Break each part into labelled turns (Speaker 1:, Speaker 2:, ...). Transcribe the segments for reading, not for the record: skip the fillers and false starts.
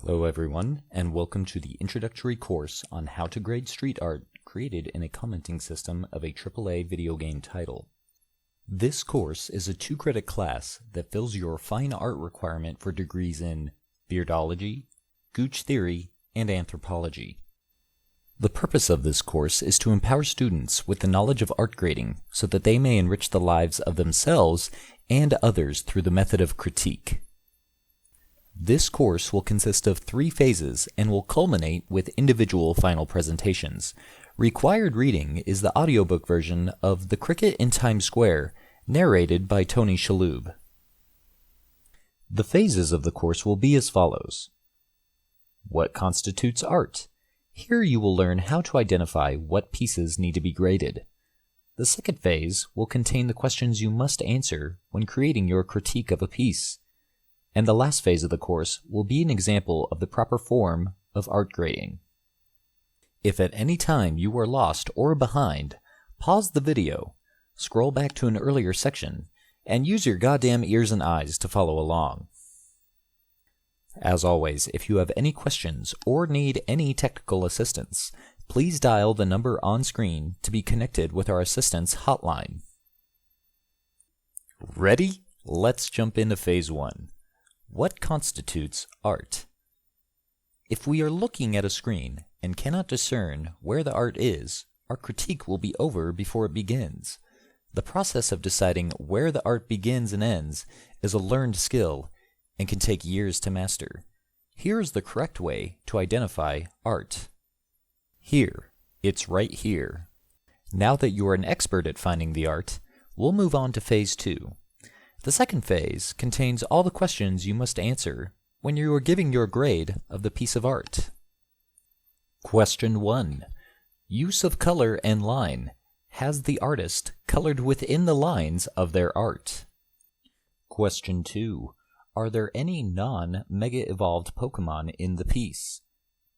Speaker 1: Hello everyone, and welcome to the introductory course on how to grade street art created in a commenting system of a AAA video game title. This course is a 2-credit class that fills your fine art requirement for degrees in Beardology, Gooch Theory, and Anthropology. The purpose of this course is to empower students with the knowledge of art grading so that they may enrich the lives of themselves and others through the method of critique. This course will consist of 3 phases and will culminate with individual final presentations. Required reading is the audiobook version of The Cricket in Times Square, narrated by Tony Shalhoub. The phases of the course will be as follows. What constitutes art? Here you will learn how to identify what pieces need to be graded. The second phase will contain the questions you must answer when creating your critique of a piece. And the last phase of the course will be an example of the proper form of art grading. If at any time you are lost or behind, pause the video, scroll back to an earlier section, and use your goddamn ears and eyes to follow along. As always, if you have any questions or need any technical assistance, please dial the number on screen to be connected with our assistance hotline. Ready? Let's jump into phase 1. What constitutes art? If we are looking at a screen and cannot discern where the art is, our critique will be over before it begins. The process of deciding where the art begins and ends is a learned skill and can take years to master. Here is the correct way to identify art. Here. It's right here. Now that you are an expert at finding the art, we'll move on to phase 2. The second phase contains all the questions you must answer when you are giving your grade of the piece of art. Question 1. Use of color and line. Has the artist colored within the lines of their art? Question 2. Are there any non-Mega Evolved Pokemon in the piece?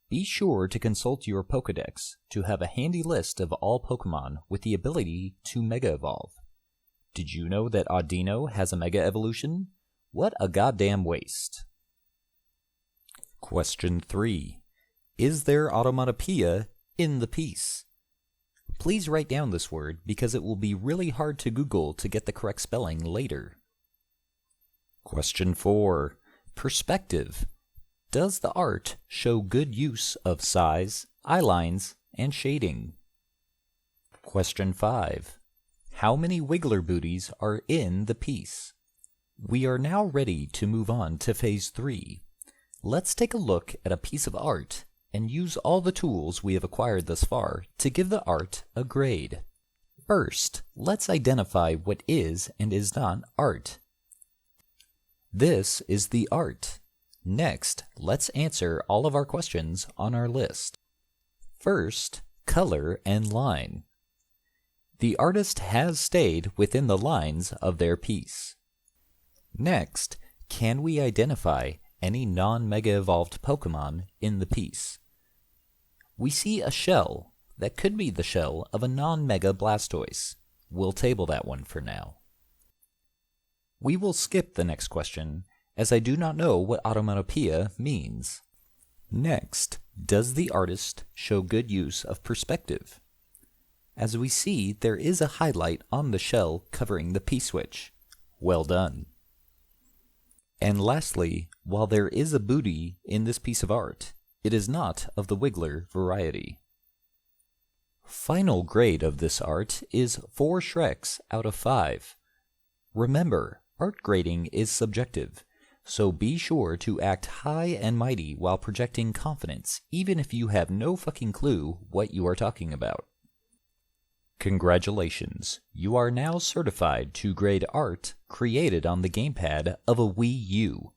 Speaker 1: Be sure to consult your Pokedex to have a handy list of all Pokemon with the ability to Mega Evolve. Did you know that Audino has a Mega Evolution? What a goddamn waste. Question 3. Is there automatopoeia in the piece? Please write down this word because it will be really hard to Google to get the correct spelling later. Question 4. Perspective. Does the art show good use of size, eye lines, and shading? Question 5. How many Wiggler booties are in the piece? We are now ready to move on to phase 3. Let's take a look at a piece of art and use all the tools we have acquired thus far to give the art a grade. First, let's identify what is and is not art. This is the art. Next, let's answer all of our questions on our list. First, color and line. The artist has stayed within the lines of their piece. Next, can we identify any non-Mega Evolved Pokemon in the piece? We see a shell that could be the shell of a non-Mega Blastoise. We'll table that one for now. We will skip the next question, as I do not know what automatopoeia means. Next, does the artist show good use of perspective? As we see, there is a highlight on the shell covering the P-switch. Well done. And lastly, while there is a booty in this piece of art, it is not of the Wiggler variety. Final grade of this art is 4 Shreks out of 5. Remember, art grading is subjective, so be sure to act high and mighty while projecting confidence, even if you have no fucking clue what you are talking about. Congratulations, you are now certified to grade art created on the gamepad of a Wii U.